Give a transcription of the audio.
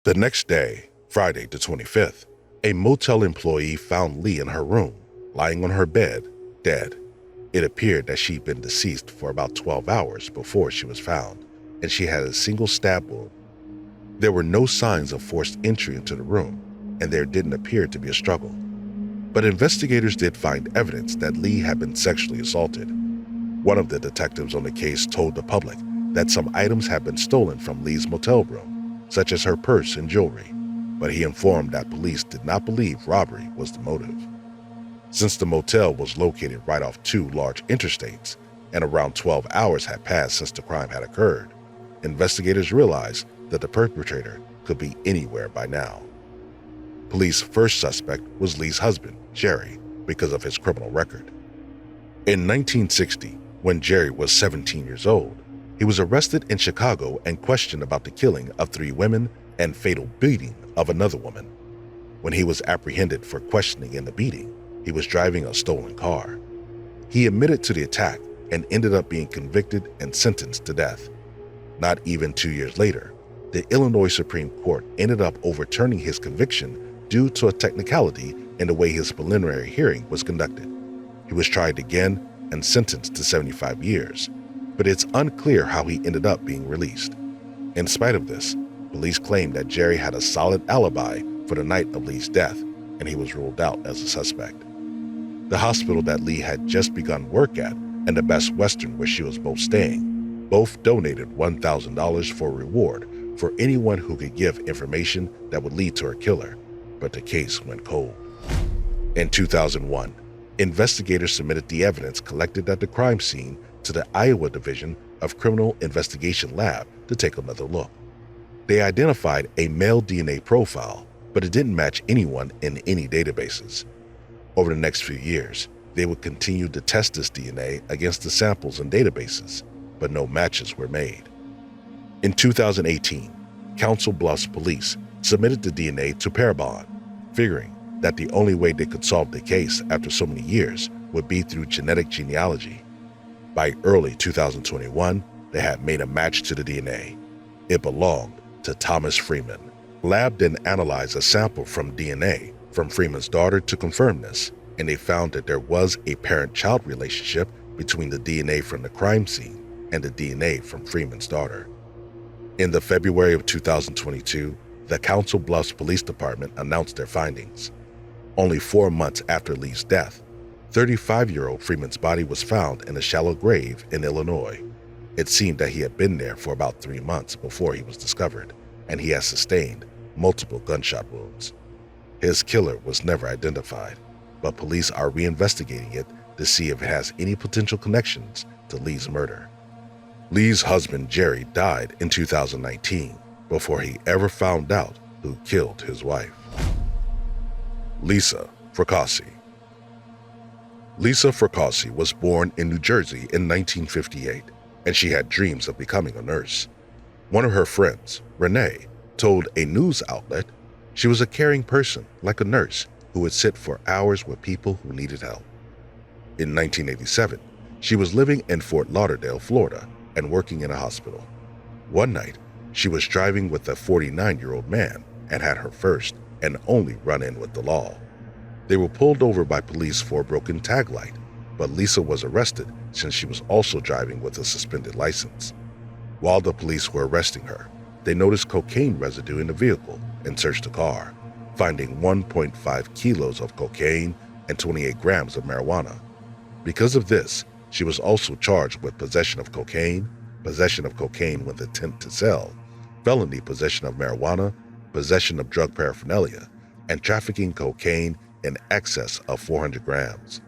The next day, Friday the 25th, a motel employee found Lee in her room, lying on her bed, dead. It appeared that she'd been deceased for about 12 hours before she was found, and she had a single stab wound. There were no signs of forced entry into the room, and there didn't appear to be a struggle. But investigators did find evidence that Lee had been sexually assaulted. One of the detectives on the case told the public that some items had been stolen from Lee's motel room, such as her purse and jewelry, but he informed that police did not believe robbery was the motive. Since the motel was located right off two large interstates, and around 12 hours had passed since the crime had occurred, investigators realized that the perpetrator could be anywhere by now. Police's first suspect was Lee's husband, Jerry, because of his criminal record. In 1960, when Jerry was 17 years old, he was arrested in Chicago and questioned about the killing of 3 women and fatal beating of another woman. When he was apprehended for questioning in the beating, he was driving a stolen car. He admitted to the attack and ended up being convicted and sentenced to death. Not even 2 years later, the Illinois Supreme Court ended up overturning his conviction due to a technicality in the way his preliminary hearing was conducted. He was tried again and sentenced to 75 years, but it's unclear how he ended up being released. In spite of this, police claimed that Jerry had a solid alibi for the night of Lee's death, and he was ruled out as a suspect. The hospital that Lee had just begun work at and the Best Western where she was both staying, both donated $1,000 for a reward for anyone who could give information that would lead to her killer, but the case went cold. In 2001, investigators submitted the evidence collected at the crime scene to the Iowa Division of Criminal Investigation Lab to take another look. They identified a male DNA profile, but it didn't match anyone in any databases. Over the next few years, they would continue to test this DNA against the samples in databases, but no matches were made. In 2018, Council Bluffs police submitted the DNA to Parabon, figuring that the only way they could solve the case after so many years would be through genetic genealogy. By early 2021, they had made a match to the DNA. It belonged to Thomas Freeman. Lab then analyzed a sample from DNA from Freeman's daughter to confirm this, and they found that there was a parent-child relationship between the DNA from the crime scene and the DNA from Freeman's daughter. In the February of 2022, the Council Bluffs Police Department announced their findings. Only 4 months after Lee's death, 35-year-old Freeman's body was found in a shallow grave in Illinois. It seemed that he had been there for about 3 months before he was discovered, and he had sustained multiple gunshot wounds. His killer was never identified, but police are reinvestigating it to see if it has any potential connections to Lee's murder. Lee's husband, Jerry, died in 2019 before he ever found out who killed his wife. Lisa Fracassi. Lisa Fracassi was born in New Jersey in 1958, and she had dreams of becoming a nurse. One of her friends, Renee, told a news outlet she was a caring person like a nurse who would sit for hours with people who needed help. In 1987, she was living in Fort Lauderdale, Florida, and working in a hospital. One night, she was driving with a 49-year-old man and had her first and only run-in with the law. They were pulled over by police for a broken tag light, but Lisa was arrested since she was also driving with a suspended license. While the police were arresting her, they noticed cocaine residue in the vehicle and searched the car, finding 1.5 kilos of cocaine and 28 grams of marijuana. Because of this, she was also charged with possession of cocaine with intent to sell, felony possession of marijuana, possession of drug paraphernalia, and trafficking cocaine in excess of 400 grams.